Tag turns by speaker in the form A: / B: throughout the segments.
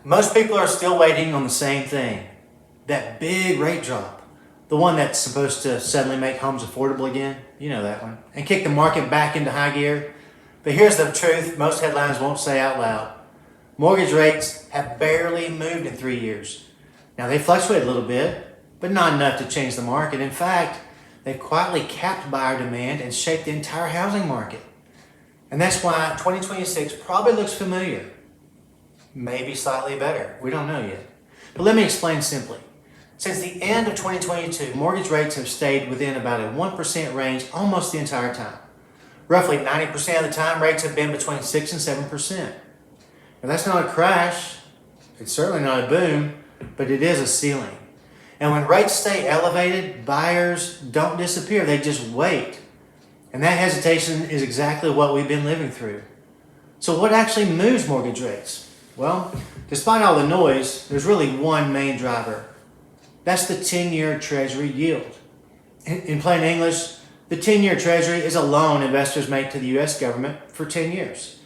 A: Most people are still waiting on the same thing, that big rate drop. The one that's supposed to suddenly make homes affordable again, you know that one, and kick the market back into high gear. But here's the truth most headlines won't say out loud. Mortgage rates have barely moved in 3 years. Now they fluctuate a little bit, but not enough to change the market. In fact, they've quietly capped buyer demand and shaped the entire housing market. And that's why 2026 probably looks familiar. Maybe slightly better. We don't know yet. But let me explain simply. Since the end of 2022, mortgage rates have stayed within about a 1% range almost the entire time. Roughly 90% of the time, rates have been between 6 and 7%. Now that's not a crash. It's certainly not a boom, but it is a ceiling. And when rates stay elevated, buyers don't disappear. They just wait. And that hesitation is exactly what we've been living through. So what actually moves mortgage rates? Well, despite all the noise, there's really one main driver. That's the 10-year Treasury yield. In plain English, the 10-year Treasury is a loan investors make to the U.S. government for 10 years.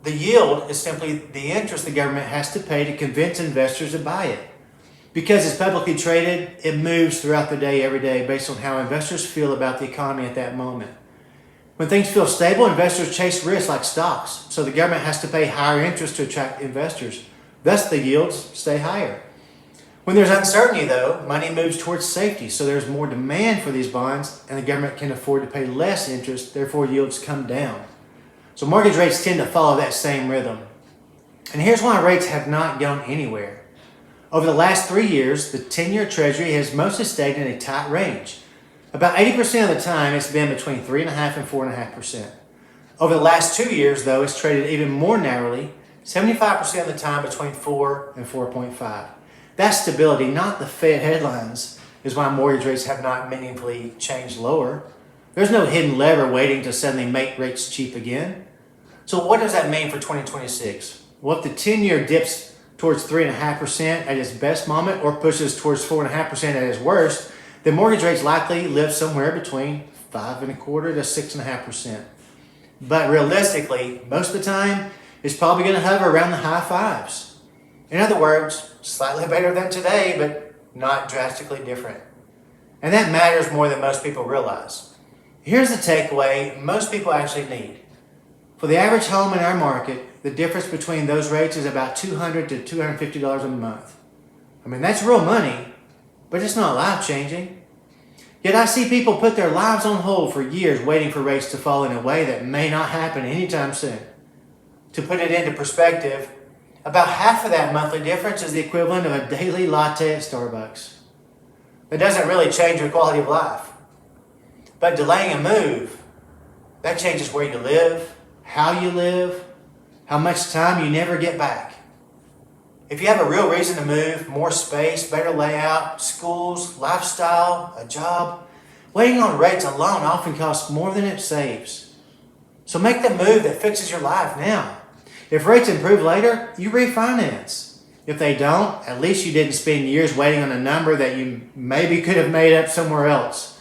A: The yield is simply the interest the government has to pay to convince investors to buy it. Because it's publicly traded, it moves throughout the day, every day, based on how investors feel about the economy at that moment. When things feel stable, investors chase risk like stocks, so the government has to pay higher interest to attract investors. Thus, the yields stay higher. When there's uncertainty, though, money moves towards safety, so there's more demand for these bonds, and the government can afford to pay less interest, therefore yields come down. So mortgage rates tend to follow that same rhythm. And here's why rates have not gone anywhere. Over the last 3 years, the 10-year Treasury has mostly stayed in a tight range. About 80% of the time, it's been between 3.5% and 4.5%. Over the last 2 years, though, it's traded even more narrowly, 75% of the time between 4 and 4.5. That stability, not the Fed headlines, is why mortgage rates have not meaningfully changed lower. There's no hidden lever waiting to suddenly make rates cheap again. So what does that mean for 2026? Well, if the 10-year dips towards 3.5% at its best moment or pushes towards 4.5% at its worst, then mortgage rates likely live somewhere between 5.25% to 6.5%. But realistically, most of the time, it's probably going to hover around the high fives. In other words, slightly better than today, but not drastically different. And that matters more than most people realize. Here's the takeaway most people actually need. For the average home in our market, the difference between those rates is about $200 to $250 a month. I mean, that's real money, but it's not life-changing. Yet I see people put their lives on hold for years waiting for rates to fall in a way that may not happen anytime soon. To put it into perspective, about half of that monthly difference is the equivalent of a daily latte at Starbucks. That doesn't really change your quality of life. But delaying a move, that changes where you live, how much time you never get back. If you have a real reason to move, more space, better layout, schools, lifestyle, a job, waiting on rates alone often costs more than it saves. So make the move that fixes your life now. If rates improve later, you refinance. If they don't, at least you didn't spend years waiting on a number that you maybe could have made up somewhere else.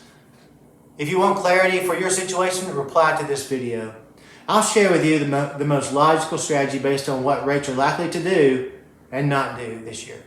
A: If you want clarity for your situation, reply to this video. I'll share with you the most logical strategy based on what rates are likely to do and not do this year.